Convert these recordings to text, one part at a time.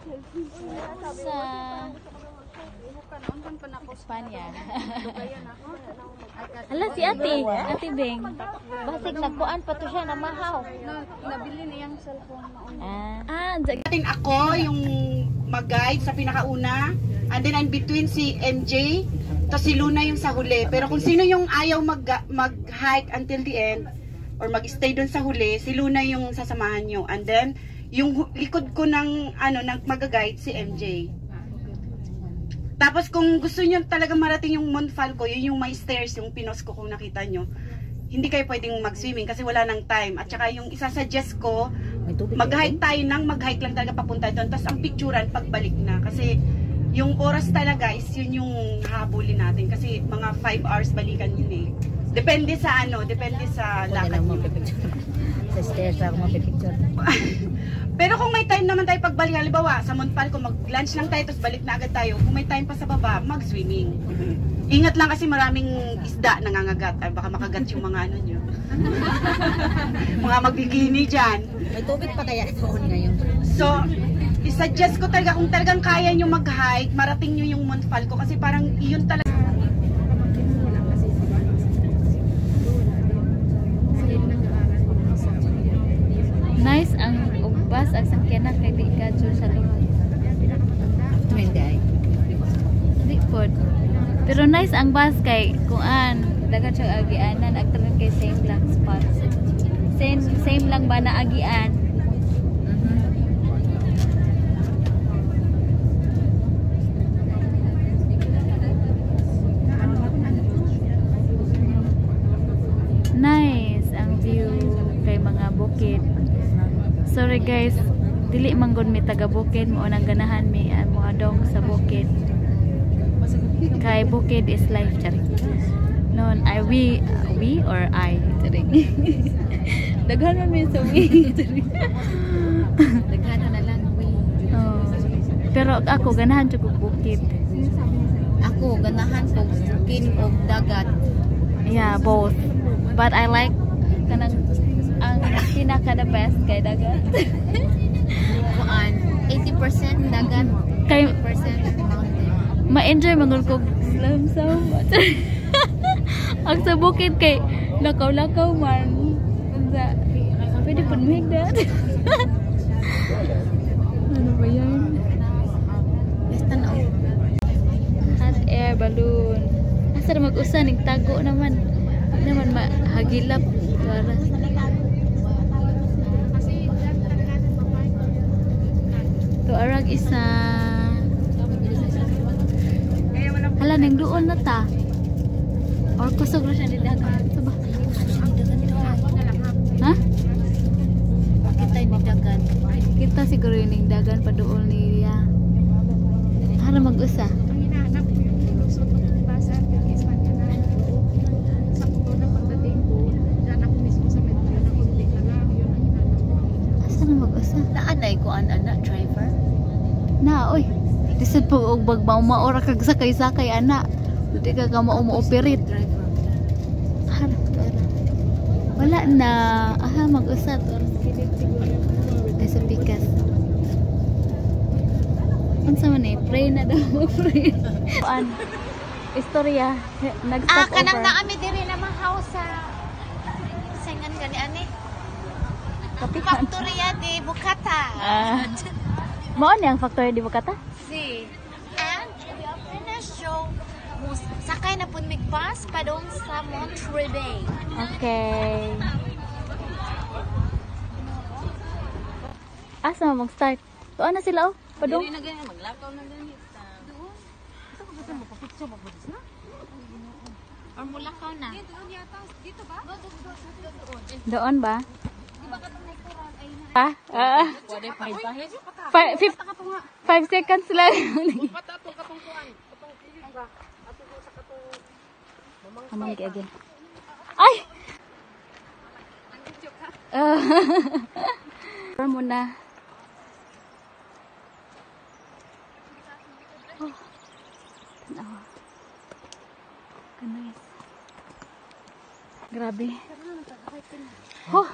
Sa Espanya. Hala si Ate Beng. Basig nagkuan pa to siya na mahaw. Nabili niyang cellphone mo. Atin ako yung mag-guide sa pinakauna. And then in between si MJ. Tapos si Luna yung sa huli. Pero kung sino yung ayaw mag-hike until the end or mag-stay dun sa huli, si Luna yung sasamahan nyo. And then yung likod ko ng mag-guide si MJ. Tapos kung gusto niyo talaga marating yung Mount Falco, yun yung may stairs, yung pinos ko kung nakita nyo. Hindi kayo pwedeng mag-swimming kasi wala nang time. At saka yung isa-suggest ko, mag-hike tayo mag-hike lang talaga papunta doon. Tapos ang picturean pagbalik na. Kasi yung oras talaga is yun yung habulin natin. Kasi mga 5 hours balikan yun eh. Depende sa lakad nyo. Sa stairs ako mapipicture. Pero kung may time naman tayo pagbalik, halimbawa sa Mount Falco, mag-lunch lang tayo, tapos balik na agad tayo. Kung may time pa sa baba, mag-swimming. Ingat lang kasi maraming isda nangangagat. Ay, baka makagat yung mga ano nyo. Mga magbikini dyan. May tubig pa kaya doon ngayon? So, isuggest ko talaga, kung talagang kaya nyo mag-hike, marating nyo yung Mount Falco. Kasi parang iyon talaga. Nice ang bus ang sakyanan kay di ka sa lugar. Di pod. Pero nice ang bus kay kuan dagat siya agianan agtran kay same lang spot. Same lang ba na agian? Nice ang view kay mga bukid. Sorry guys, dili manggod mi taga bukid mo nang ganahan mi mo adong sa bukid. Kay bukid is life chari. Non we or I chari. Daghan man mi sa we chari. Daghan na lang we. Oh. Pero ako ganahan jud og bukid. Ako ganahan og bukid og dagat. Yeah, both. But I like kanang ang pinaka the best kay dagat. Kuan 80% dagat, Kay 20% mountain. ma-enjoy manggod ko slam ang sa bukid kay lakaw-lakaw man. Unsa? Pwede pud mahigdat. Ano ba yan? Basta na Hot air balloon. Asa mag-usa ning tago naman. Naman mahagilap. Para to arag isa. Hala nang doon na ta. Or kusog na siya ni dagat. Ito ba? Ha? kita ni dagat. Kita siguro yung dagan pa doon niya. Para mag-usa. Asa na mag-usa? Naanay ko ana driver. Na, oy. Disod po og bagmaura kag sakay-sakay ana. Di ka ka mo-operate. Driver. Harap pera. Wala na. Aha, mag-usat. Ay, sa pikas. Ang sama na pray na daw. Pray. Kuan? Istorya. Nag-stop over. Kanang naami diri na mahaw sa sengan gani ani. Kapihan. Factoria de Bukata. Mao ni ang factory di Bukata? Si. And we are finished show. Sakay na pun migpas padong sa Monterey. Okay. Asa mo mag-start? Tuan na sila oh. Padong. Dili na gani maglakaw na gani sa doon. Ito ko ba mapapicture ba pwede na? Or mulakaw na. Doon yata dito ba? Doon ba? Di ba katong restaurant ay na? Ha? Wala pa ito. 5 seconds lang. Amang again. Ay! Para muna. Oh. Tanawa. Nice. Grabe. Oh.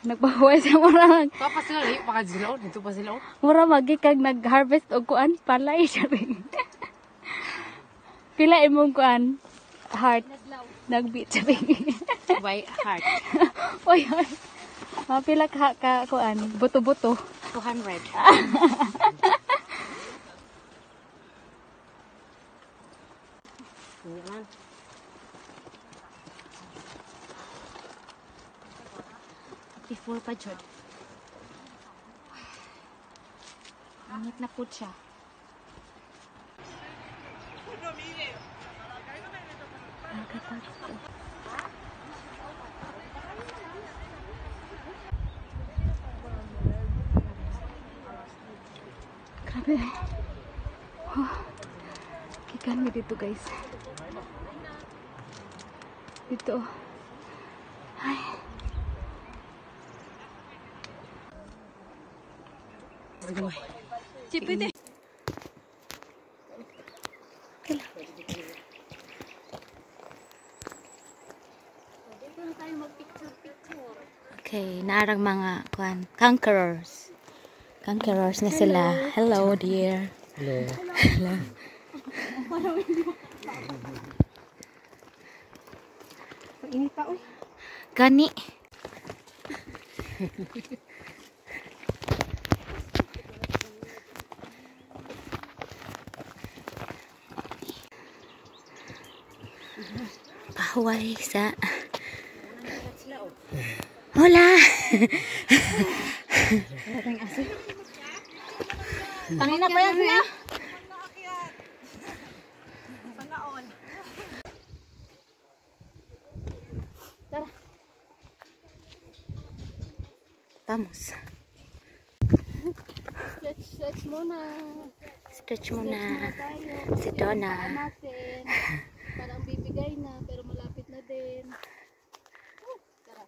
Nagpahuway sa murag. Ito pa sila, layo pa ka sila. Dito pa sila. Mura magikag nag-harvest og kuan palay sabi. Pila imong kuan? Heart. Nagbeat sabi. By heart. Oy, oy. Pila ka kuan? Buto-buto. 200. Yan. I-full pa jud. Angit na po siya. Grabe. Oh. Kikan mo dito guys. Dito. Ay. Chipite. Okay, naarang mga kuan conquerors. Conquerors na sila. Hello dear. Hello. Hello. Init pa, uy. Gani. Pahuway sa Hola. Tangina pa yan sila. Vamos. Stretch muna. Stretch muna. Si Donna. Natin. Parang bibigay na pero malapit na din. Tara.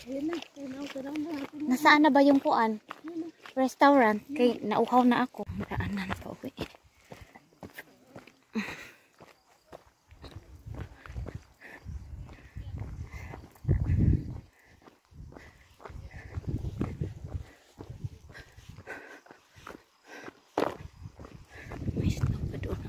Ayun na. Tanaw na. Nasaan na ba yung kuan? Restaurant. Kay nauhaw na ako. Daanan pa uwi. May snow pa doon.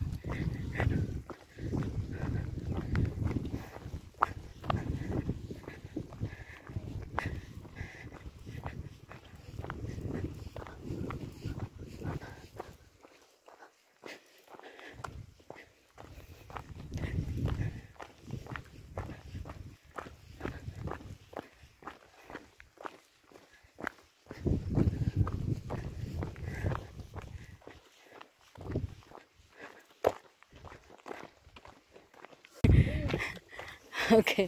Okay.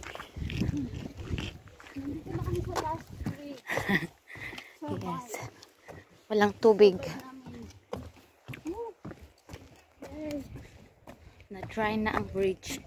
Yes. Walang tubig. Na-dry na ang bridge.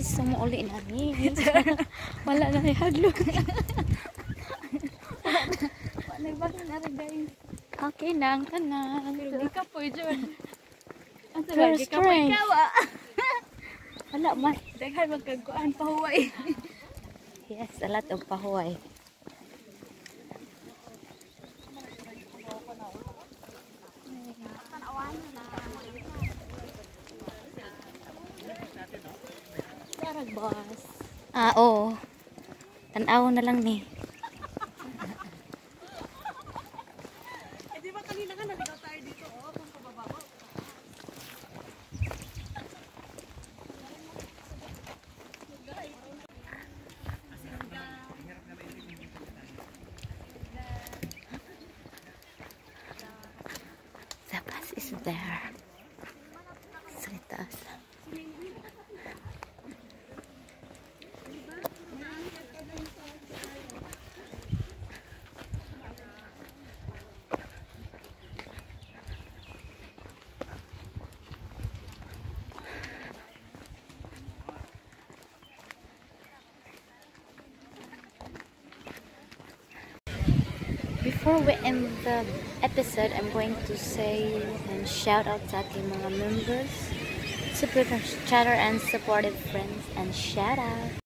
Sumuuli na ni. Wala na yung haglog. Wala ba na rin guys? Okay na ang tanan. Pero di ka po dyan. Ang Very sabi, di ka po strange. ikaw ah. Wala man. Daghan magkagkuhan pa huway. Yes, a lot of pahoy. Sarag boss. Ah, oo. Tanaw na lang ni. Di ba kanina nga naligaw tayo dito, oh, kung pababa. The bus is there. Sa itaas. Before we end the episode, I'm going to say and shout out sa aking mga members, super chatter and supportive friends, and shout out.